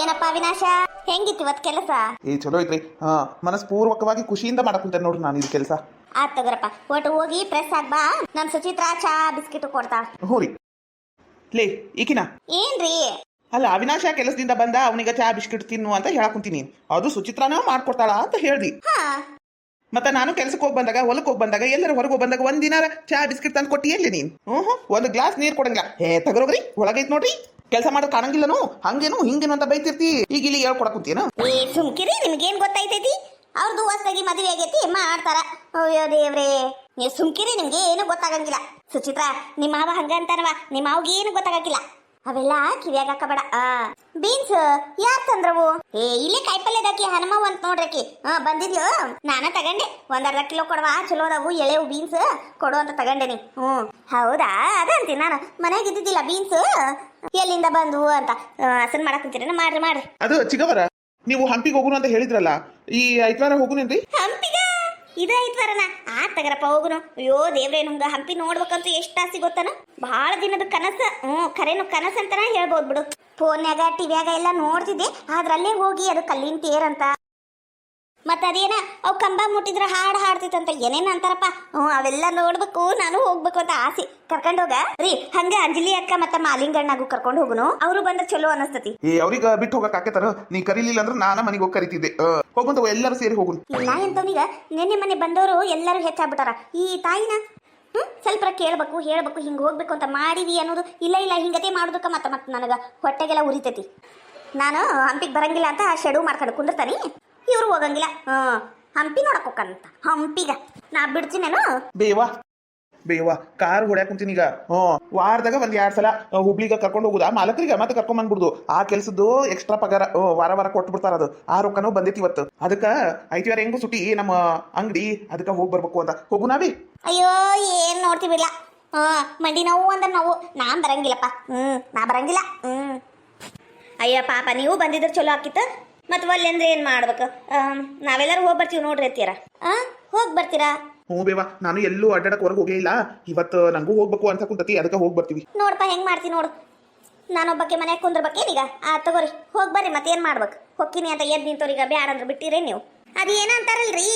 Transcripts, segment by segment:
ಏನಪ್ಪ ಅವಿನಾಶ, ಹೆಂಗಿತ್ತು ಇವತ್ತು ಕೆಲಸ? ಚಲೋ ಐತ್ರಿ. ಮನಸ್ಪೂರ್ವಕವಾಗಿ ಖುಷಿಯಿಂದ ಮಾಡಕ್ಕಂತೆ ನೋಡ್ರಿ ನಾನು ಇದು ಕೆಲಸ. ಆತ್ ತಗೋರಪ್ಪ, ಒಟ್ಟು ಹೋಗಿ ಪ್ರೆಸ್ ಆಗ್ಬಾ. ನಮ್ ಸುಚಿತ್ರಾ ಚಾ ಬಿಸ್ಕಿಟ್ ಕೊಡ್ತಾ. ಹ್ಞೂ ರೀ. ಲೇ ಈಕಿನ ಏನ್ರಿ? ಅಲ್ಲ, ಅವಿನಾಶ ಕೆಲಸದಿಂದ ಬಂದ, ಅವನಿಗೆ ಚಾ ಬಿಸ್ಕಿಟ್ ತಿನ್ನು ಅಂತ ಹೇಳಾಕುಂತೀನಿ. ಅದು ಸುಚಿತ್ರಾನ ಮಾಡ್ಕೊಡ್ತಾಳ ಅಂತ ಹೇಳ್ದಿ. ಮತ್ತೆ ನಾನು ಕೆಲ್ಸಕ್ಕೆ ಹೋಗಿ ಬಂದಾಗ, ಹೊಲಕ್ಕೆ ಹೋಗಿ ಬಂದಾಗ, ಎಲ್ಲರೂ ಹೊರಗೆ ಹೋಗಿ ಬಂದಾಗ ಒಂದಿನ ಚಾ ಬಿಸ್ಕಿಟ್ ತಂದು ಕೊಟ್ಟಿ ಎಲ್ಲಿ ನೀನು? ಒಂದು ಗ್ಲಾಸ್ ನೀರು ಕೊಡಂಗಿಲ್ಲ. ತಗೋರಿ, ಒಳಗೈತ್ ನೋಡ್ರಿ, ಕೆಲಸ ಮಾಡೋದು ಕಾಣಂಗಿಲ್ಲನು, ಹಂಗೇನು ಹಿಂಗೇನು ಅಂತ ಬೈತಿರ್ತಿ. ಈಗ ಇಲ್ಲಿ ಹೇಳ್ಕೊಡಕುಂತೀನ? ಸುಮ್ಕಿರಿ, ನಿಮ್ಗೇನ್ ಗೊತ್ತೈತೈತಿ? ಅವ್ರದ್ದು ಹೊಸದಾಗಿ ಮದುವೆ ಆಗೈತಿ, ಮಾಡ್ತಾರ. ಅಯ್ಯೋ ದೇವ್ರೇ, ನೀವು ಸುಮ್ಕಿರಿ, ನಿಮ್ಗೆ ಏನು ಗೊತ್ತಾಗಂಗಿಲ್ಲ. ಸುಚಿತ್ರಾ, ನಿಮ್ಮ ಮಾವ ಹಂಗ ಅಂತಾರವ, ನಿಮ್ಮ ಮಾವಿಗೆ ಏನು ಗೊತ್ತಾಗಕ್ಕಿಲ್ಲ. ಅವೆಲ್ಲ ಕಿವಿಯಾಗ ಹಾಕಬೇಡ. ಬೀನ್ಸ್ ಯಾರ್ ತಂದ್ರವು? ಇಲ್ಲೇ ಕಾಯಿಪಲ್ಯದಾಕಿ ಹನುಮವ್ ಅಂತ ನೋಡ್ರಕಿ. ಬಂದಿದ್ಲು, ನಾನ ತಗಂಡೆ. 1.5 ಕಿಲೋ ಕೊಡವಾ, ಚಲೋ ಅದಾವು ಎಳೆವು ಬೀನ್ಸ್ ಕೊಡು ಅಂತ ತಗಂಡೇನಿ. ಹೌದಾ, ಅದಂತೀನಿ ನಾನು. ಮನೆಯಾಗ ಇದ್ದಿದ್ದಿಲ್ಲ ಬೀನ್ಸ್, ಎಲ್ಲಿಂದ ಬಂದ್ವು ಅಂತ ಹಸನ್ ಮಾಡಕ್ ಕುಂತೀರೇನ? ಮಾಡ್ರಿ. ಅದು ಚಿಗವರ, ನೀವು ಹಂಪಿಗೆ ಹೋಗುನು ಅಂತ ಹೇಳಿದ್ರಲ್ಲ, ಈ ಐತವಾರ ಹೋಗುನೇನ್ರಿ? ಹಂಪಿಗ ಇದ ಐತ್ವಾರನ? ತಗರಪ್ಪ ಹೋಗುನು. ಅಯ್ಯೋ ದೇವ್ರೇ, ನಮ್ಗ ಹಂಪಿ ನೋಡ್ಬೇಕಂತ ಎಷ್ಟ್ ಆಸೆ ಗೊತ್ತನ? ಬಹಳ ದಿನದ ಕನಸ. ಖರೇನು ಕನಸ ಅಂತಾನ ಹೇಳ್ಬೋದು ಬಿಡು. ಫೋನ್ಯಾಗ ಟಿವಿಯಾಗ ಎಲ್ಲ ನೋಡ್ತಿದ್ದೆ, ಅದ್ರಲ್ಲೇ ಹೋಗಿ ಅದು ಕಲ್ಲಿನ ತೇರಂತ, ಮತ್ತ ಅದೇನ ಅವ್ ಕಂಬ ಮುಟ್ಟಿದ್ರ ಹಾಡು ಹಾಡ್ತಿತ್ತಂತ, ಏನೇನ ಅಂತಾರಪ್ಪ. ಅವೆಲ್ಲ ನೋಡ್ಬೇಕು, ನಾನು ಹೋಗ್ಬೇಕು ಅಂತ ಆಸೆ. ಕರ್ಕೊಂಡ್ ಹೋಗ ರೀ. ಹಂಗ ಅಂಜಲಿ ಅಕ್ಕ ಮತ್ತ ಮಾಲಿಂಗಣ್ಣಗೂ ಕರ್ಕೊಂಡ್ ಹೋಗುನು, ಅವರು ಬಂದ್ರೆ ಚಲೋ ಅನಸ್ತತಿ. ಅವ್ರಿಗೆ ಬಿಟ್ಟು ಹೋಗಕ್ ಆಕೇತಾರ? ನೀ ಕರೀಲಿಲ್ಲ ಅಂದ್ರೆ ನಾನ ಮನೆಗೆ ಹೋಗಿ ಕರಿತಿದ್ದೆ. ಹೋಗುಂತ ಎಲ್ಲರೂ ಸೇರಿ ಹೋಗುನು. ನಾ ಎಂತವನೀಗ ನಿನ್ನೆ ಮನೆ ಬಂದವರು ಎಲ್ಲರೂ ಹೆಚ್ಚಾಗ್ಬಿಟ್ಟಾರ. ಈ ತಾಯಿನ ಸ್ವಲ್ಪ ಕೇಳ್ಬೇಕು, ಹೇಳ್ಬೇಕು, ಹಿಂಗ ಹೋಗ್ಬೇಕು ಅಂತ ಮಾಡಿವಿ ಅನ್ನೋದು ಇಲ್ಲ. ಹಿಂಗತೆ ಮಾಡುದಕ್ಕ ಮತ್ತ ನನಗ ಹೊಟ್ಟೆಗೆಲ್ಲ ಉರಿತೈತಿ. ನಾನು ಹಂಪಿಗೆ ಬರಂಗಿಲ್ಲ ಅಂತ ಶೆಡು ಮಾಡ್ಕೊಂಡು ಕುಂದಿರ್ತಾನಿ. ಇವ್ರು ಹೋಗಂಗಿಲ್ಲ. ಹಂಪಿ ನೋಡಕ್ ಹೋಗಂತ. ಹಂಪಿಗ ನಾ ಬಿಡ್ತೀನೇನು? ಬೇವಾ ಕಾರ್ ಹೊಡ್ಯಾಕ್ ಕುಂತೀನಿ ಈಗ. ವಾರದಾಗ 1-2 ಸಲ ಹುಬ್ಳಿಗ ಕರ್ಕೊಂಡು ಹೋಗುದಾ, ಮಾಲಕರಿಗೆ ಮತ್ತೆ ಕರ್ಕೊಂಡ್ ಬಂದ್ಬಿಡುದು. ಆ ಕೆಲ್ಸದ್ದು ಎಕ್ಸ್ಟ್ರಾ ಪಗಾರ ವಾರ ಕೊಟ್ಬಿಡ್ತಾರ. ಅದು ಆ ರೊಕ್ಕನೂ ಬಂದೈತಿ ಇವತ್ತು. ಅದಕ್ಕ ಐತಿವಾರ ಹೆಂಗು ಸುಟಿ ನಮ್ಮ ಅಂಗಡಿ, ಅದಕ್ಕ ಹೋಗಿ ಬರ್ಬೇಕು ಅಂತ ಹೋಗು ನಾವೇ. ಅಯ್ಯೋ ಏನ್ ನೋಡ್ತಿ ಬಿಡ್ಲ. ಮಂಡಿ ನೋವು ಅಂದ್ರೆ ನಾವು ನಾನ್ ಬರಂಗಿಲ್ಲಪ್ಪ. ನಾ ಬರಂಗಿಲ್ಲ. ಅಯ್ಯ ಪಾಪ, ನೀವು ಬಂದಿದ್ರೆ ಚಲೋ ಆಕಿತ್ತು. ಮತ್ ಒಲ್ಲೆ ಅಂದ್ರೆ ಏನ್ ಮಾಡ್ಬೇಕು? ನಾವೆಲ್ಲರೂ ಹೋಗಿ ಬರ್ತೀವಿ ನೋಡ್ರಿ ಅತ್ತೀರ. ಹೋಗಿ ಬರ್ತೀರಾ? ಹ್ಞೂ ಬೇವಾ, ನಾನು ಎಲ್ಲೂ ಅಡ್ಡಾಡಕ್ ಹೊರಗೆ ಹೋಗೇ ಇಲ್ಲ. ಇವತ್ತು ನಂಗೂ ಹೋಗ್ಬೇಕು ಅಂತ ಕುಂತತಿ, ಅದಕ್ಕೆ ಹೋಗಿ ಬರ್ತೀವಿ. ನೋಡಪ್ಪ ಹೆಂಗ್ ಮಾಡ್ತೀನಿ ನೋಡು. ನಾನೊಬ್ಬಕ್ಕೆ ಮನೆಗೆ ಕುಂದ್ರಬೇಕೇನೀಗ? ತಗೋರಿ, ಹೋಗಿ ಬರ್ರಿ. ಮತ್ತೇನ್ ಮಾಡ್ಬೇಕು? ಹೊಕ್ಕಿನಿ ಅಂತ ಎದ್ದು ನಿಂತವ್ರೀಗ ಬ್ಯಾಡ ಅಂದ್ರೆ ಬಿಟ್ಟಿರೇ ನೀವು? ಅದೇನ ಅಂತಾರಲ್ರಿ,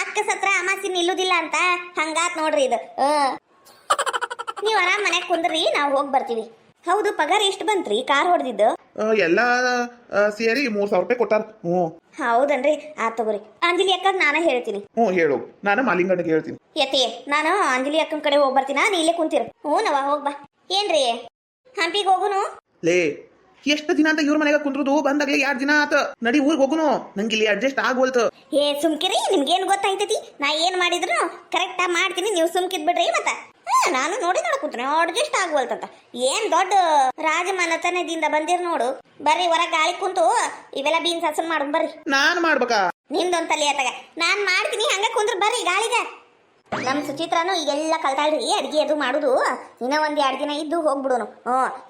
ಅಕ್ಕ ಸತ್ರ ಅಮಾಸಿ ನಿಲ್ಲುದಿಲ್ಲ ಅಂತ, ಹಂಗಾತ್ ನೋಡ್ರಿ ಇದು. ನೀವು ಆರಾಮ್ ಮನೆಗೆ ಕುಂದ್ರಿ, ನಾವು ಹೋಗಿ ಬರ್ತೀವಿ. ಹೌದು, ಪಗಾರ ಎಷ್ಟು ಬಂತ್ರಿ ಕಾರ್ ಹೊಡೆದಿದ್ದು? ಎಲ್ಲ ಸೇರಿ 3,000 ರೂಪಾಯಿ ಕೊಟ್ಟಾರ. ಹೌದನ್ರಿ? ತಗೋರಿ. ಅಂಜಲಿ ಅಕ್ಕ ನಾನ ಹೇಳ್ತೀನಿ. ಹೇಳು, ನಾನು ಮಾಲಿಂಗಣ್ಣಿಗೆ ಹೇಳ್ತೀನಿ. ಯತಿ, ನಾನು ಅಂಜಲಿ ಅಕ್ಕನ ಕಡೆ ಹೋಗಿ ಬರ್ತೀನ, ನೀ ಇಲ್ಲೇ ಕುಂತೀರ. ನವ ಹೋಗ್ಬಾ. ಏನ್ರಿ, ಹಂಪಿಗೆ ಹೋಗುನು? ಲೇ, ಎಷ್ಟು ದಿನ ಅಂತ ಇವ್ರ ಮನೆಗೆ ಕುಂದ್ರುದು? ಬಂದಾಗ್ಲೇ 2 ದಿನ ಆತ. ನಡಿ ಊರಿಗೆ ಹೋಗುನು, ನಂಗೆ ಇಲ್ಲಿ ಅಡ್ಜಸ್ಟ್ ಆಗೋಲ್ತು. ಸುಮ್ಕಿರಿ, ನಿಮ್ಗೇನ್ ಗೊತ್ತಾಯ್ತೈತಿ? ನಾ ಏನ್ ಮಾಡಿದ್ರು ಕರೆಕ್ಟ್ ಆಗಿ ಮಾಡ್ತೀನಿ, ನೀವು ಸುಮ್ಕಿದ್ ಬಿಡ್ರಿ. ಮತ್ತ ನಾನು ನೋಡ್ಕೂತೀನಿ, ಅಡ್ಜಸ್ಟ್ ಆಗೋಲ್ತಂತ. ಏನ್ ದೊಡ್ಡ ರಾಜಮನೆತನದಿಂದ ಬಂದಿರ್ ನೋಡು. ಬರ್ರಿ ಹೊರಗೆ ಗಾಳಿ ಕುಂತು ಇವೆಲ್ಲ ಬೀನ್ಸ್ ಹಸನ್ ಮಾಡ್ ಬರ್ರಿ. ನಾನ್ ಮಾಡ್ಬೇಕಾ? ನಿಮ್ದೊಂದ್ ತಲೆ ಆತಾಗ ನಾನ್ ಮಾಡ್ತೀನಿ, ಹಂಗ ಕುಂದ್ರ ಬರ್ರಿ ಗಾಳಿಗ. ನಮ್ ಸುಚಿತ್ರಾನು ಈಗೆಲ್ಲ ಕಲ್ತಾಳ್ರಿ ಅಡ್ಗೆ ಅದು ಮಾಡುದು. ಇನ್ನ 1-2 ದಿನ ಇದ್ದು ಹೋಗ್ಬಿಡುನು.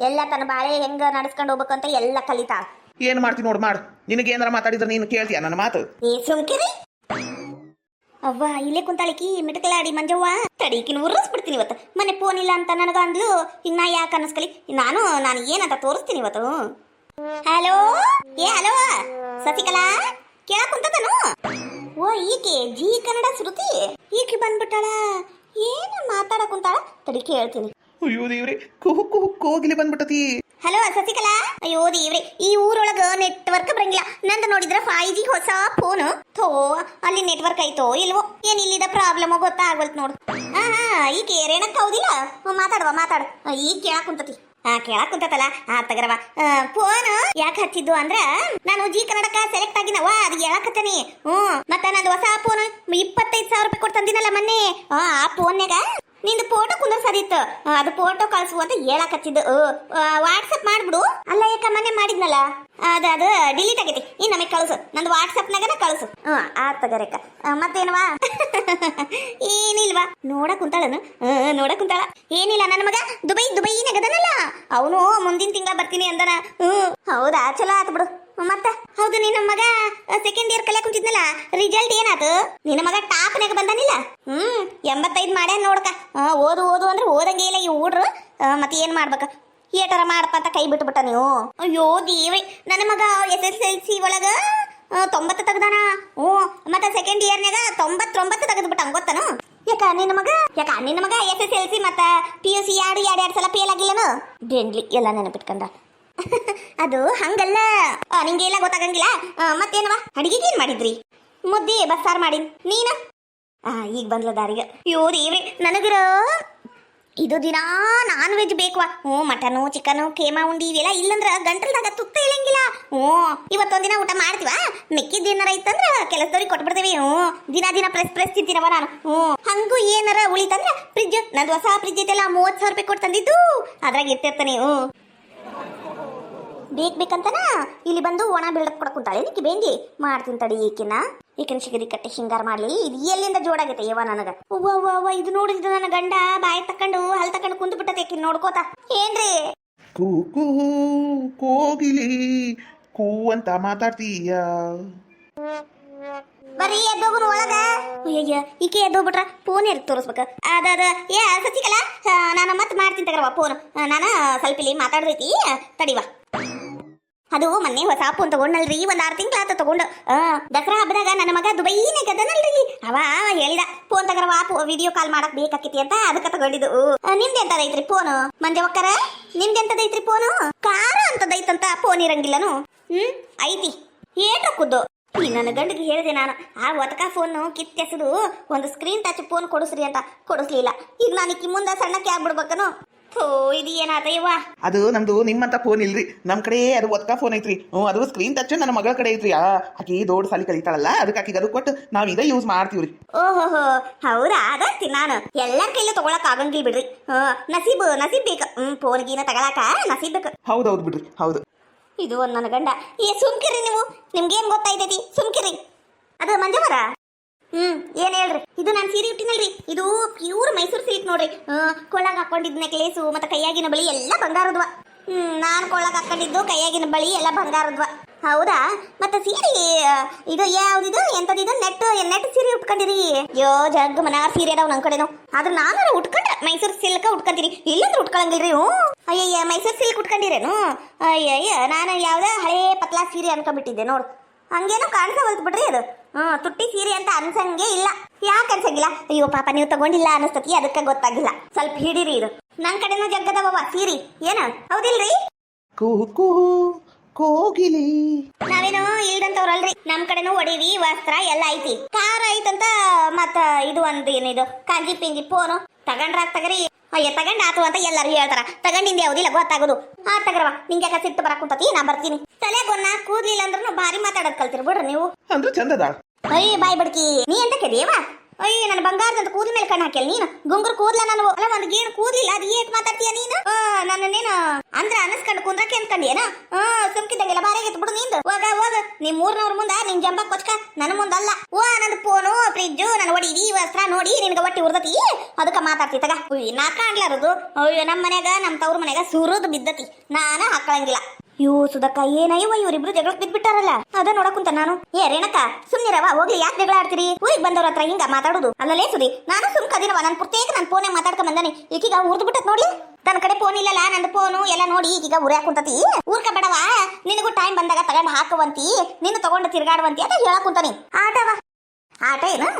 ಎಲ್ಲ ತನ್ನ ಬಾಳೆ ಹೆಂಗ ನಡ್ಸ್ಕೊಂಡ್ ಹೋಗ್ಬೇಕಂತ ಎಲ್ಲ ಕಲಿತಾಳ. ಏನ್ ಮಾಡ್ತೀನಿ ನೋಡ್ ಮಾಡು. ನಿನಗೆ ಏನಾರ ಮಾತಾಡಿದ್ರೆ ನೀನು ಕೇಳ್ತೀಯ ನನ್ನ ಮಾತು? ಸುಮ್ಕಿರಿ. ಅವ್ವ ಇಲ್ಲೇ ಕುಂತಾಳಿಕಿ ಮಿಟಕಲಾಡಿ ಮಂಜವ್ವ. ತಡೀಕಿನ ಉರ್ರಿಸ್ಬಿಡ್ತೀನಿ ಇವತ್ತು. ಮನೆ ಫೋನ್ ಇಲ್ಲ ಅಂತ ನನಗ ಅಂದ್ಲು. ಈಗ ನಾ ಯಾಕೆ ಅನ್ನಿಸ್ಕಲಿ? ನಾನು ಏನಂತ ತೋರಿಸ್ತೀನಿ ಇವತ್ತು. ಹಲೋ, ಹಲೋ ಸಸಿಕಲಾ, ಕೇಳಕ್ ಕುಂತದನು? ಈಕೆ ಜಿ ಕನ್ನಡ ಶ್ರುತಿ ಈಕೆ ಬಂದ್ಬಿಟ್ಟಾಳ. ಏನ ಮಾತಾಡಕ್ ಕುಂತಾಳ? ತಡಿ ಕೇಳ್ತೀನಿ. ಅಯ್ಯೋ ದೇವ್ರೆ, ಕುಹು ಕುಹು ಕೋಗಿಲೆ ಬಂದ್ಬಿಟ್ಟತಿ. ಹಲೋ ಸಸಿಕಲಾ. ಅಯ್ಯೋ ದೇವ್ರೆ, ಈ ಊರೊಳಗ ನೆಟ್ವರ್ಕ್ ಬರಂಗಿಲ್ಲ. ನಂದು ನೋಡಿದ್ರ 5G ಹೊಸ ಫೋನ್. ಥೋ, ಅಲ್ಲಿ ನೆಟ್ವರ್ಕ್ ಐತೋ ಇಲ್ವೋ, ಏನ್ ಇಲ್ಲಿದ ಪ್ರಾಬ್ಲಮ್ ಗೊತ್ತಾಗಲ್ತ್ ನೋಡು. ಈಕೆ ರೇಣಕ್ ಹೌದಿಲ್ಲ? ಮಾತಾಡು. ಈಗ ಕೇಳಕ್ ಕುಂತತಿ. ಕೇಳಕ್ ಕುಂತತಲ್ಲ. ತಗರವ. ಫೋನ್ ಯಾಕೆ ಹಚ್ಚಿದ್ದು ಅಂದ್ರ, ನಾನು ಜಿ ಕನ್ನಡಕ ಸೆಲೆಕ್ಟ್ ಆಗಿನವ, ಅದು ಹೇಳಕತ್ತನಿ. ಮತ್ತ ನಂದು ಹೊಸ ಫೋನ್ 25,000 ರೂಪಾಯಿ ಕೊಟ್ಟು ತಂದಿನಲ್ಲ ಮೊನ್ನೆ. ಆ ಫೋನ್ಯಾಗ ನಿಂದು ಫೋಟೋ ಕುಂದರ್ಸದಿತ್ತು. ಅದು ಫೋಟೋ ಕಳ್ಸು ಅಂತ ಹೇಳಕತ್ತಿದ್ದು. ವಾಟ್ಸಪ್ ಮಾಡ್ಬಿಡು. ಅಲ್ಲ ಯಾಕ ಮೊನ್ನೆ ಮಾಡಿದ್ನಲ್ಲ, ಅದು ಡಿಲೀಟ್ ಆಗೈತಿ. ಇನ್ನು ನಮಗೆ ಕಳ್ಸು, ನಂದು ವಾಟ್ಸಪ್ನಾಗನ ಕಳ್ಸು. ತಗರೇಕ. ಮತ್ತೇನವಾ? ಏನಿಲ್ವಾ? ನೋಡಕ್ ಕುಂತಾಳನು? ನೋಡಕ್ ಕುಂತಾಳ. ಏನಿಲ್ಲ, ನನ್ನ ಮಗ ದುಬೈನಾಗದನಲ್ಲ, ಅವನು ಮುಂದಿನ ತಿಂಗಳ ಬರ್ತೀನಿ ಅಂದನ. ಹೌದಾ, ಚಲೋ ಆತ್ ಬಿಡು. ಮತ್ತ ಹೌದು, ನಿನ್ನ ಮಗ ಸೆಕೆಂಡ್ ಇಯರ್ ಕಲಿಯಾಕ ಕುಂತಿದ್ನಲ್ಲ, ರಿಸಲ್ಟ್ ಏನಾತು? ನಿನ್ನ ಮಗ ಟಾಪ್ನಾಗ ಬಂದಾನಿಲ್ಲ? 85 ಮಾಡ್ಯಾನ ನೋಡಕ. ಓದು ಅಂದ್ರೆ ಓದಂಗೆ ಇಲ್ಲ ಈ ಹುಡ್ರು. ಮತ್ತೆ ಏನ್ ಮಾಡ್ಬೇಕ? ಏಟರ ಮಾಡಪ್ಪ ಅಂತ ಕೈ ಬಿಟ್ಬಿಟ್ಟ ನೀವು. ಅಯ್ಯೋ ದೇವ್ರಿ, ನನ್ನ ಮಗ SSLC ಒಳಗ 90 ತೆಗ್ದಾನ. ಹ್ಞೂ, ಮತ್ತೆ ಸೆಕೆಂಡ್ ಇಯರ್ನಾಗ 99 ತೆಗೆದ್ಬಿಟ್ಟ ಗೊತ್ತನು. ಯಾಕ ನಿನ್ನ ಮಗ SSLC ಮತ್ತ PUC ಎರಡು ಸಲ ಫೇಲ್ ಆಗಿಲ್ಲನು. ಡೆಂಡ್ಲಿ ಎಲ್ಲ ನೆನಪಿಟ್ಕೊಂಡ. ಅದು ಹಂಗಲ್ಲ, ನಿಂಗೆಲ್ಲ ಗೊತ್ತಾಗಂಗಿಲ್ಲ. ಮತ್ತೇನವ ಅಡಿಗೆಗೆ ಏನ್ ಮಾಡಿದ್ರಿ? ಮುದ್ದೆ ಬಸ್ಸಾರು ಮಾಡಿ. ನೀನ ಈಗ ಬಂದ್ಲ ದಾರಿಗೆ. ಅಯ್ಯೋ ದೇವ್ರಿ, ನನಗರ ಇದು ದಿನಾ ನಾನ್ ವೆಜ್ ಬೇಕವಾ. ಹ್ಞೂ, ಮಟನು ಚಿಕನು ಕೇಮ ಉಂಡಿ ಇವೆಲ್ಲ ಇಲ್ಲಂದ್ರ ಗಂಟಲ್ದಾಗ ತುತ್ತ ಇಳಂಗಿಲ್ಲ. ಹ್ಞೂ, ಇವತ್ತೊಂದಿನ ಊಟ ಮಾಡ್ತೀವ, ಮೆಕ್ಕಿದ ಏನಾರ ಇತ್ತಂದ್ರ ಕೆಲಸದವ್ರಿಗೆ ಕೊಟ್ಬಿಡ್ತೀವಿ. ಹ್ಞೂ, ದಿನ ಪ್ರೆಸ್ ತಿಂತೀನವ ನಾನು. ಹ್ಞೂ, ಹಂಗೂ ಏನಾರ ಉಳಿತಂದ್ರ ಫ್ರಿಜ್, ನಂದು ಹೊಸ ಫ್ರಿಜ್ ಐತೆಲ್ಲ 30,000 ರೂಪಾಯಿ ಕೊಟ್ಟು ತಂದಿದ್ದು, ಅದ್ರಾಗ ಇರ್ತಿರ್ತಾನೆ. ಹ್ಞೂ, ಬೇಕಂತನ ಇಲ್ಲಿ ಬಂದು ಒಣ ಬೀಳಕ್ ಕೊಡಕುಂತಾಳೆ. ನಿಕ್ಕಿ ಬೇಂದಿ ಮಾಡ್ತೀನಿ ತಡಿ. ಈಕಿನ ಸಿಗದಿ ಕಟ್ಟಿ ಹಿಂಗಾರ ಮಾಡ್ಲಿ. ಇದು ಎಲ್ಲಿಂದ ಜೋಡಾಗೈತೆ ಯವ್ವ ನನಗ. ಅವ್ವ ಇದು ನೋಡಿದ್ದು ನನ್ನ ಗಂಡ ಬಾಯಿ ತಕೊಂಡು ಹಲ್ ತಕೊಂಡು ಕುಂತು ಬಿಟ್ಟತೆ ಈಕಿನ ನೋಡ್ಕೋತ. ಏನ್ರಿ ಕೂಕು ಕೋಗಿಲಿ ಕೂ ಅಂತ ಮಾತಾಡ್ತೀಯ. ಬರೀ ಎದ್ದೋಗುನು ಒಳಗ. ಅಯ್ಯ, ಈಕೆ ಎದ್ದೋಗ್ಬಿಟ್ರ ಫೋನ್ ಯಾರಿಗೆ ತೋರಿಸ್ಬೇಕ? ಅದ ಸಚಿಕಲ್ಲ, ನಾನು ಮತ್ತೆ ಮಾಡ್ತೀನಿ ತಗರವ ಫೋನ್. ನಾನು ಸ್ವಲ್ಪ ಇಲ್ಲಿ ಮಾತಾಡ್ದೈತಿ, ತಡಿವಾ. ಅದು ಮೊನ್ನೆ ಹೊಸ ಫೋನ್ ತಗೊಂಡಲ್ರಿ, 6 ತಿಂಗಳ ತಗೊಂಡು. ದಸರಾ ಹಬ್ಬದಾಗ ನನ್ನ ಮಗ ದುಬೈನೇ ಗದನಲ್ರಿ, ಅವ ಹೇಳಿದ ಫೋನ್ ತಗರವ, ವಿಡಿಯೋ ಕಾಲ್ ಮಾಡಕ್ ಬೇಕಾಕೈತಿ ಅಂತ, ಅದಕ್ಕೆ ತಗೊಂಡಿದ್ದು. ನಿಮ್ದೆಂತದೈತ್ರಿ ಫೋನು ಮಂಜವಕ್ಕರ? ನಿಮ್ದೆಂತದೈತ್ರಿ ಫೋನು? ಕಾರ ಅಂತದೈತಂತ ಫೋನ್ ಇರಂಗಿಲ್ಲನು. ಐತಿ ಏಟಕ್ಕುದ್ದು. ಈ ನನ್ನ ಗಂಡಿಗೆ ಹೇಳಿದೆ ನಾನು, ಆ ಒತಕ ಫೋನ್ ಕಿತ್ತೆಸದು ಒಂದು ಸ್ಕ್ರೀನ್ ಟಚ್ ಫೋನ್ ಕೊಡಿಸ್ರಿ ಅಂತ. ಕೊಡಿಸ್ಲಿಲ್ಲ. ಈಗ ನಾನು ಈಕಿ ಮುಂದೆ ಸಣ್ಣಕ್ಕೆ ಆಗ್ಬಿಡ್ಬೇಕನು. ಥೋ, ಇದು ಏನಾತಯ್ಯವ್ವ? ಅದು ನಮ್ದು ನಿಮ್ಮಂತ ಫೋನ್ ಇಲ್ರಿ, ನಮ್ ಕಡೆ ಅದು ಒತ್ಕ ಫೋನ್ ಐತ್ರಿ. ಅದು ಸ್ಕ್ರೀನ್ ಟಚ್ ನನ್ನ ಮಗಳ ಕಡೆ ಐತ್ರಿ. ಆಕಿ ದೊಡ್ಡ ಸಾಲಿ ಕಲಿತಾಳಲ್ಲ, ಅದಕ್ಕೆ ಆಕಿಗೆ ಅದು ಕೊಟ್ಟು ನಾವ್ ಇದೇ ಯೂಸ್ ಮಾಡ್ತೀವ್ರಿ. ಓಹೋ, ಹೌದಾ? ಅದಂತೀನಿ ನಾನು. ಎಲ್ಲರ ಕೈಲೂ ತಗೊಳಕ್ ಆಗಂಗಿಲ್ಲ ಬಿಡ್ರಿ. ನಸೀಬ್ ಬೇಕು. ಫೋನ್ಗೀನ ತಗೊಳಕ ನಸೀಬ್ ಬೇಕು. ಹೌದೌದು ಬಿಡ್ರಿ, ಹೌದು. ಇದು ಒಂದು ನನ್ನ ಗಂಡ. ಸುಮ್ಕಿರಿ ನೀವು, ನಿಮ್ಗೇನ್ ಗೊತ್ತಾಯ್ತೈತಿ? ಸುಮ್ಕಿರಿ. ಅದು ಮಂಜವರ. ಏನ್ ಹೇಳ್ರಿ? ಇದು ನಾನು ಸೀರೆ ಉಟ್ಟಿನಲ್ರಿ, ಇದು ಪ್ಯೂರ್ ಮೈಸೂರು ಸಿಲ್ಕ್ ನೋಡ್ರಿ. ಕೊಳ್ಳಾಗ ಹಾಕೊಂಡಿದ್ ನೆಕ್ಲೇಸು ಮತ್ತೆ ಕೈಯಾಗಿನ ಬಳಿ ಎಲ್ಲ ಬಂಗಾರದ್ವ. ನಾನು ಕೊಳ್ಳಾಗ ಹಾಕೊಂಡಿದ್ದು ಕೈಯಾಗಿನ ಬಳಿ ಎಲ್ಲ ಬಂಗಾರದ್ವ. ಹೌದಾ? ಮತ್ತೆ ಸೀರೆ ಇದು ಯಾವ್ದಿದು ಎಂತದಿದು? ನೆಟ್ ಸೀರೆ ಉಟ್ಕೊಂಡಿರಿ. ಯೋ ಜಗ್ ಮನಾರ್ ಸೀರೆ ಅದಾವ ನನ್ ಕಡೆನು. ಆದ್ರೆ ನಾನು ಉಟ್ಕೊಂಡ್ರೆ ಮೈಸೂರು ಸಿಲ್ಕ ಉಟ್ಕೊಂತೀನಿ, ಇಲ್ಲಂದ್ರೆ ಉಟ್ಕೊಳಂಗಿಲ್ರಿ. ಅಯ್ಯಯ್ಯ, ಮೈಸೂರು ಸಿಲ್ಕ್ ಉಟ್ಕೊಂಡಿರೇನು? ಅಯ್ಯಯ್ಯ, ನಾನು ಯಾವ್ದ ಹಳೇ ಪತ್ಲಾ ಸೀರೆ ಅನ್ಕೊಂಡ್ಬಿಟ್ಟಿದ್ದೆ ನೋಡು. ಹಂಗೇನು ಕಾಣಿಸವಲ್ತು ಬಿಡ್ರಿ ಅದು. ತುಟ್ಟಿ ಸೀರೆ ಅಂತ ಅನ್ಸಂಗೆ ಇಲ್ಲ. ಯಾಕೆ ಅನ್ಸಂಗಿಲ್ಲ? ಅಯ್ಯೋ ಪಾಪ, ನೀವು ತಗೊಂಡಿಲ್ಲ ಅನಿಸ್ತತಿ, ಅದಕ್ಕೆ ಗೊತ್ತಾಗಿಲ್ಲ. ಸ್ವಲ್ಪ ಹಿಡೀರಿ. ಇದು ನನ್ ಕಡೆನೂ ಜಗ್ಗದವ ಸೀರೆ, ಏನ ಹೌದಿಲ್ರಿ? ಕೂಕು ಕೋಗಿಲಿ. ನಾವೇನೋ ಇಲ್ದಂತವ್ರಲ್ರಿ, ನಮ್ ಕಡೆನೂ ಒಡವಿ ವಸ್ತ್ರ ಎಲ್ಲ ಐತಿ. ಕಾರ್ ಐತಂತ ಮತ್ತ ಇದು ಒಂದು ಏನಿದು ಕಾಂಜಿ ಪಿಂಜಿ ಫೋನು ತಗೊಂಡ್ರಾಗ ತಗರಿ. ಅಯ್ಯ, ತಗೊಂಡ್ ಆತು ಅಂತ ಎಲ್ಲರೂ ಹೇಳ್ತಾರ. ತಗೊಂಡಿಂದ ಯಾವ್ದಿಲ್ಲ ಗೊತ್ತಾಗೋದು. ತಗರವ, ನಿಂಗೆ ಯಾಕೆ ಸಿಟ್ಟು ಬರಕ್ ಕುಂತತಿ? ನಾ ಬರ್ತೀನಿ. ತಲೆಗೊನ್ನ ಕೂದ್ಲಿಲ್ಲ ಅಂದ್ರೂ ಭಾರಿ ಮಾತಾಡೋದ್ ಕಲ್ತಿರ್ ಬಿಡ್ರಿ ನೀವು. ಅಂದ್ರೆ ಚಂದದ. ಅಯ್ಯ ಬಾಯ್ ಬಡ್ಕಿ, ನೀ ಅಂತ ಕೆದೇವಾ? ಅಯ್ಯ, ನನ್ನ ಬಂಗಾರದಂತ ಕೂದ್ಲ ಮೇಲೆ ಕಣ್ಣು ಹಾಕಿಲ್ಲ ನೀನು. ಗುಂಗುರು ಕೂದ್ಲ ನಾನು ಅಲ್ಲ, ಒಂದು ಗೇಣು ಕೂದ್ಲಿಲ್ಲ, ಅದು ಏಟ್ ಮಾತಾಡ್ತೀಯ ನೀನು? ನನ್ನೇನು ಅಂದ್ರ ಅನಸ್ಕೊಂಡು ಕುಂದ್ರಕ್ಕೆ ಅನ್ಕೊಂಡೇನ? ಸುಮ್ಕಿದ್ದಂಗೆಲ್ಲ ಬಾರಿ ಆಗೈತೆ ಬಿಡು ನಿಂದು. ಹೋಗ ನಿಮ್ 300 ಮುಂದ ನಿನ್ ಜಂಬ ಕೊಚ್ಕ, ನನ್ನ ಮುಂದಲ್ಲ. ನಂದು ಫೋನು ಫ್ರಿಜ್ಜು ನನ್ನ ಒಡಿವಿ ವಸ್ತ್ರ ನೋಡಿ ನಿನ್ಗೆ ಒಟ್ಟಿ ಉರ್ದತಿ, ಅದಕ್ಕೆ ಮಾತಾಡ್ತಿ ತಗ. ನಾ ಕಾಣ್ಲಾರದು. ಅಯ್ಯೋ, ನಮ್ಮ ಮನ್ಯಾಗ ನಮ್ಮ ತವ್ರ ಮನ್ಯಾಗ ಸುರದ್ ಬಿದ್ದತಿ, ನಾನ ಹಾಕಳಂಗಿಲ್ಲ. ಇವು ಸುಧಕ್ಕ ಏನಯ್ಯವ, ಇವರಿಬ್ರು ಜಗಳಕ್ಕೆ ಬಿದ್ಬಿಟ್ಟಾರಲ್ಲ, ಅದ ನೋಡಕುಂತ ನಾನು. ರೇಣಕ್ಕ ಸುಮ್ನಿರವ, ಹೋಗ್ಲಿ, ಯಾಕೆ ಜಗಳ ಆಡ್ತೀರಿ? ಊರಿಗೆ ಬಂದವ್ರ ಹತ್ರ ಹಿಂಗ ಮಾತಾಡೋದು ಅಲ್ಲಲೇ ಸುದಿ. ನಾನು ಸುಮ್ಕದಿನವ, ನನ್ನ ಪುರ್ತೇಕ ನನ್ನ ಫೋನ್ ಮಾತಾಡ್ಕೊಂಡ್ ಬಂದಾನೆ. ಈಗೀಗ ಉರ್ದು ಬಿಟ್ಟತ್ ನೋಡಿ. ತನ್ನ ಕಡೆ ಫೋನ್ ಇಲ್ಲಲ್ಲ, ನಂದು ಫೋನು ಎಲ್ಲ ನೋಡಿ ಈಗೀಗ ಉರ್ಯಾಕ ಕುಂತತಿ. ಊರ್ಕ ಬೇಡವ, ನಿನಗೂ ಟೈಮ್ ಬಂದಾಗ ತಗೊಂಡ್ ಹಾಕುವಂತಿ, ನಿನ್ನ ತಗೊಂಡು ತಿರ್ಗಾಡುವಂತಿ ಅಂತ ಹೇಳಕುಂತಾನೆ. ಆಟ ಏನು?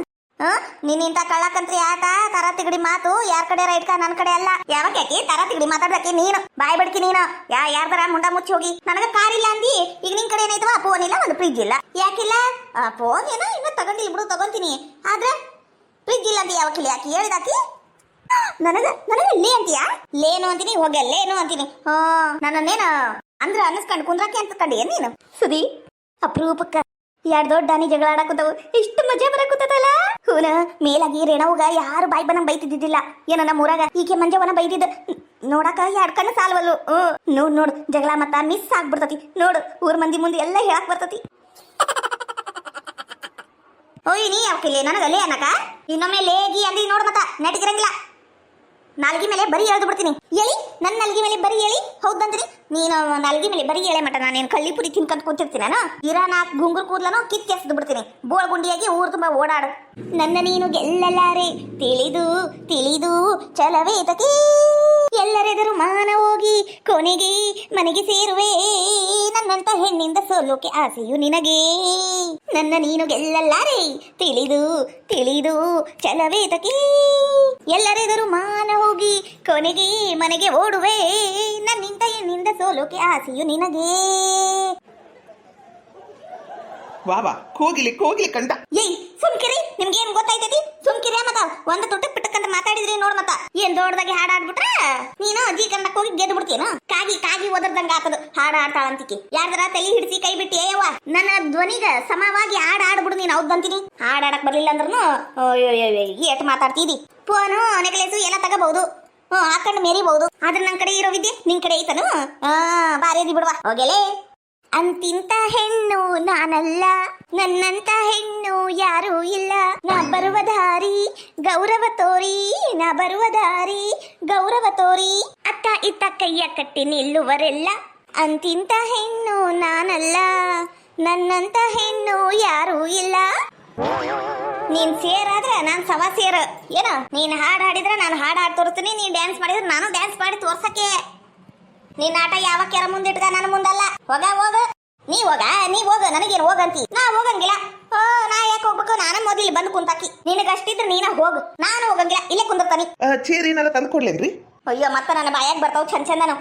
ನಿನ್ನಿಂತ ಕಳ್ಳಕಂತ್ರಿ ಆಟ, ತರ ತಿಗಡಿ ಮಾತು ಯಾರ ಕಡೆ ರೈಟ್ಕ, ನನ್ನ ಕಡೆ ಅಲ್ಲ. ಯಾವಾಗ ಯಾಕೆ ತರ ತಿಗಡಿ ಮಾತಾಡ್ದಕ್ಕೆ ನೀನು ಬಾಯ್ ಬಡ್ಕಿ ನೀನು. ಯಾರ್ದಾರ ಮುಂಡ ಮುಚ್ಚಿ ಹೋಗಿ. ನನಗ ಕಾರ್ ಇಲ್ಲ ಅಂದಿ, ಈಗ ನಿನ್ ಕಡೆ ಏನೈತವ? ಫೋನ್ ಇಲ್ಲ, ಒಂದು ಫ್ರಿಜ್ ಇಲ್ಲ. ಯಾಕಿಲ್ಲ? ಫೋನ್ ಏನೋ ಇನ್ನ ತಗೊಂಡಿ ಇಬ್ರು ತಗೊಂತೀನಿ, ಆದ್ರೆ ಫ್ರಿಜ್ ಇಲ್ಲ ಅಂದಿ. ಯಾವಕ್ಕಿಲ್ಲ? ಯಾಕೆ ಹೇಳಿದಾಕಿ? ನನಗ ಲೇ ಅಂತೀಯಾ? ಲೇನು ಅಂತೀನಿ, ಹೋಗ ಲೇನು ಅಂತೀನಿ. ನನ್ನೇನ ಅಂದ್ರ ಅನ್ನಿಸ್ಕೊಂಡು ಕುಂದ್ರಾಕೆ ಅಂತ ಕಂಡಿ ನೀನು ಸುದಿ. ಅಪರೂಪಕ್ಕ 2 ದೊಡ್ಡ ದಾನಿ ಜಗಳ ಆಡಕುಂತವು, ಇಷ್ಟು ಮಜಾ ಬರಕುತ್ತದಲ್ಲ. ಹೂನ ಮೇಲಾಗಿ ರೇಣವ್ಗ ಯಾರು ಬಾಯ್ ಬನ್ನ ಬೈತಿದ್ದಿದ್ದಿಲ್ಲ. ಏನ ನಮ್ಮ ಊರಾಗ ಈಕೆ ಮಂಜವನ ಬೈದಿದ್ದ ನೋಡಾಕ 2 ಕಣ್ಣು ಸಾಲ್ವಲ್ಲು. ನೋಡು ಜಗಳ ಮತ್ತ ಮಿಸ್ ಆಗ್ಬಿಡ್ತತಿ. ನೋಡು, ಊರ್ ಮಂದಿ ಮುಂದೆ ಎಲ್ಲ ಹೇಳಕ್ ಬರ್ತತಿ. ಓಯ್, ನೀ ಯಾವಕಿಲ್ಲ ನನಗಲ್ಲೇ ಅನ್ನಕ? ಇನ್ನೊಮ್ಮೆ ಲೇಗಿ ಅಂದಿ ನೋಡು, ಮತ್ತ ನೆಟ್ಗಿರಂಗಿಲ್ಲ. ನಾಲ್ಗಿ ಮೇಲೆ ಬರೀ ಎಳ್ದು ಬಿಡ್ತೀನಿ. ಹೇಳಿ, ನನ್ನ ನಾಲ್ಗಿ ಮೇಲೆ ಬರೀ ಹೇಳಿ ಹೌದಂದ್ರಿ. ನೀನು ನಾಲ್ಗಿ ಮೇಲೆ ಬರೀ ಹೇಳೆ ಮಟ ನಾನೇನು ಕಳ್ಳಿ ಪುರಿ ತಿನ್ಕೊಂತ ಕುಂತಿರ್ತೀನಿ. ನಾನು ಇರಾ 4 ಗುಂಗುರು ಕೂದ್ಲನು ಕಿತ್ತೆಸ್ದು ಬಿಡ್ತೀನಿ. ಬೋಳ್ ಗುಂಡಿಯಾಗಿ ಊರ್ ತುಂಬಾ ಓಡಾಡು. ನನ್ನ ನೀನು ಗೆಲ್ಲಲಾರೆ ತಿಳಿದು ಚಲವೇತಕಿ. ಎಲ್ಲರೆದರು ಮಾನ ಹೋಗಿ ಕೊನೆಗೆ ಮನೆಗೆ ಸೇರುವೆ ನನ್ನಂತ ಹೆಣ್ಣಿಂದ ಸೋಲೋಕೆ ಆಸೆಯು ನಿನಗೆ ನನ್ನ ನೀನು ಗೆಲ್ಲಲಾರೆ ತಿಳಿದು ತಿಳಿದು ಚಲವೇತಕ್ಕೆ ಎಲ್ಲರೆದರು ಮಾನ ಹೋಗಿ ಕೊನೆಗೆ ಮನೆಗೆ ಓಡುವೆ ನನ್ನಿಂದ ಹೆಣ್ಣಿಂದ ಸೋಲೋಕೆ ಆಸೆಯು ನಿನಗೆ. ವಾ ಕೋಗಿಲಿ ಕಂಡ. ಏಯ್ ಸುಮ್ಕಿರಿ, ನಿಮ್ಗೇನ್ ಗೊತ್ತೈತೈತಿ? ಸುಮ್ಕಿರಿ ಮತ್ತ ಒಂದು ತುಟ್ಟಕ್ ಪಿಟ್ಟಕ್ಕಂತ ಮಾತಾಡಿದ್ರಿ ನೋಡ್ ಮತ್ತ ಏನ್ ದೊಡ್ಡದಾಗಿ ಹಾಡಾಡ್ಬಿಟ್ರ ನೀನು ಅಜ್ಜಿ ಕನ್ನಡಕ್ಕೆ ಹೋಗಿ ಗೆದ್ದು ಬಿಡ್ತೀನ. ಕಾಗಿ ಓದರ್ದಂಗ ಆತದ ಹಾಡಾಡ್ತಾಳಂತಿಕೆ. ಯಾರ್ದಾರ ತಲೆ ಹಿಡಿಸಿ ಕೈ ಬಿಟ್ಟಿ ಏಯವ್ವ ನನ್ನ ಧ್ವನಿಗ ಸಮವಾಗಿ ಹಾಡಾಡ್ಬಿಡು ನೀನ್ ಹೌದಂತೀನಿ. ಹಾಡಾಡಕ್ ಬರ್ಲಿಲ್ಲ ಅಂದ್ರೂ ಏಟ್ ಮಾತಾಡ್ತಿದಿ. ಫೋನು ನೆಕ್ಲೆಸು ಎಲ್ಲ ತಗೋಬಹುದು, ಹಾಕೊಂಡು ಮೆರಿಬಹುದು. ಆದ್ರೆ ನನ್ ಕಡೆ ಇರೋ ವಿದ್ಯೆ ನಿನ್ ಕಡೆ ಐತನು. ಬಾರೇದಿ ಬಿಡ್ವಾ ಹೋಗೆಲೆ. ಅಂತಿಂತ ಹೆಣ್ಣು ನಾನಲ್ಲ, ನನ್ನಂತ ಹೆಣ್ಣು ಯಾರೂ ಇಲ್ಲ. ನಾ ಬರುವ ದಾರಿ ಗೌರವ ತೋರಿ, ನಾ ಬರುವ ದಾರಿ ಗೌರವ ತೋರಿ. ಅತ್ತ ಇತ್ತ ಕೈಯ ಕಟ್ಟಿ ನಿಲ್ಲುವರೆಲ್ಲ. ಅಂತಿಂತ ಹೆಣ್ಣು ನಾನಲ್ಲ, ನನ್ನಂತ ಹೆಣ್ಣು ಯಾರೂ ಇಲ್ಲ. ನೀನ್ ಸೇರಾದ್ರೆ ನಾನ್ ಸವಾ ಸೇರ ಏನ. ನೀನ್ ಹಾಡ್ ಹಾಡಿದ್ರೆ ನಾನು ಹಾಡ್ ಹಾಡ್ ತೋರಿಸ್ತೀನಿ, ನೀನ್ ಡ್ಯಾನ್ಸ್ ಮಾಡಿದ್ರೆ ನಾನು ಡ್ಯಾನ್ಸ್ ಮಾಡಿ ತೋರ್ಸಕ್ಕೆ. ನಿನ್ನ ಆಟ ಯಾವ ಕೆರ ಮುಂದಿಟ್ಗ ನನ್ನ ಮುಂದಲ್ಲ. ಹೋಗ ನೀ ಹೋಗ ನನಗೇನು ಹೋಗಂತಿ. ನಾ ಹೋಗಂಗಿಲ್ಲ. ನಾ ಯಾಕೆ ಹೋಗ್ಬೇಕು? ನಾನು ಮೊದಲು ಬಂದು ಕುಂತಾಕಿ. ನಿನಗಷ್ಟಿದ್ರೆ ನೀನ ಹೋಗು, ನಾನು ಹೋಗಂಗಿಲ್ಲ, ಇಲ್ಲೇ ಕುಂದಿರ್ತಾನಿ. ಚೇರಿನೆಲ್ಲ ತಂದು ಕೊಡ್ಲೇನ್ರಿ? ಅಯ್ಯೋ ಮತ್ತೆ ನನ್ನ ಬಾಯಾಗ ಬರ್ತಾವ್ ಚಂದನು.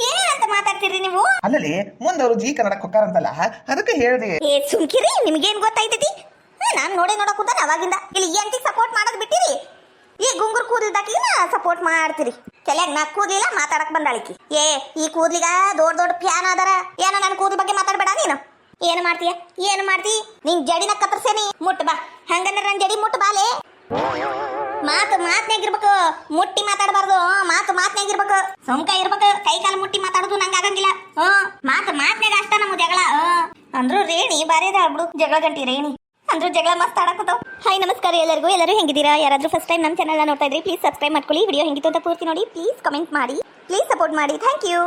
ಏನಂತ ಮಾತಾಡ್ತೀರಿ ನೀವು? ಅಲ್ಲಲ್ಲಿ ಮುಂದವರು ಜಿ ಕನ್ನಡಕ್ಕೆ ಹೊಕ್ಕಾರಂತಲ್ಲ, ಅದಕ್ಕೆ ಹೇಳಿದೆ. ಸುಮ್ಕಿರಿ, ನಿಮ್ಗೇನ್ ಗೊತ್ತಾಯ್ತೈತಿ? ನಾನ್ ನೋಡಕ್ ಕೂತಾನೆ ಅವಾಗಿಂದ. ಇಲ್ಲಿ ಎಂತಿಗೆ ಸಪೋರ್ಟ್ ಮಾಡೋದ್ ಬಿಟ್ಟಿರಿ. ಈ ಗುಂಗುರ್ ಕೂದಲಿದ್ದಾಕಿನ ಸಪೋರ್ಟ್ ಮಾಡ್ತೀರಿ. ತಲೆಯಾಗ ನಾ ಕೂದಲಿಲ್ಲ, ಮಾತಾಡಕ್ ಬಂದಾಳಿಕಿ. ಈ ಕೂದ್ಲಿಗ ದೊಡ್ಡ ಫ್ಯಾನ್ ಅದಾರ. ಏನೋ ನನ್ನ ಕೂದಲ ಬಗ್ಗೆ ಮಾತಾಡ್ಬೇಡ ನೀನು. ಏನು ಮಾಡ್ತಿ? ನಿನ್ ಜಡಿನ ಕತ್ತರ್ಸೇನಿ. ಮುಟ್ಟು ಬಾ. ಹಂಗಂದ್ರೆ ನನ್ ಜಡಿ ಮುಟ್ಟು ಬಾಲೆ. ಮಾತ್ನಾಗಿರ್ಬೇಕು, ಮುಟ್ಟಿ ಮಾತಾಡಬಾರ್ದು. ಮಾತ್ನಾಗಿರ್ಬೇಕು, ಸುಮ್ಕ ಇರ್ಬೇಕು. ಕೈ ಕಾಲು ಮುಟ್ಟಿ ಮಾತಾಡೋದು ನಂಗೆ ಆಗಂಗಿಲ್ಲ. ಮಾತ್ನಾಗ ಅಷ್ಟ ನಮ್ಮ ಜಗಳ. ಅಂದ್ರು ರೇಣಿ ಬಾರೇದ ಬಿಡು, ಜಗಳ ಗಂಟಿ ರೇಣಿ ಅಂದ್ರು ಜಗಳ ಮಸ್ತ್ ಆಡಕತ್ತಾವ. ಹಾಯ್ ನಮಸ್ಕಾರ ಎಲ್ಲರೂ ಹೆಂಗಿದ್ದೀರಾ? ಯಾರಾದ್ರೂ ಫಸ್ಟ್ ಟೈಮ್ ನಮ್ಮ ಚಾನಲ್ ನೋಡ್ತಾ ಇದ್ರಿ ಪ್ಲೀಸ್ ಸಬ್ಸ್ಕ್ರೈಬ್ ಮಾಡ್ಕೊಳ್ಳಿ. ವಿಡಿಯೋ ಹೆಂಗಿತ್ತು ಅಂತ ಪೂರ್ತಿ ನೋಡಿ, ಪ್ಲೀಸ್ ಕಮೆಂಟ್ ಮಾಡಿ, ಪ್ಲೀಸ್ ಸಪೋರ್ಟ್ ಮಾಡಿ. Thank you.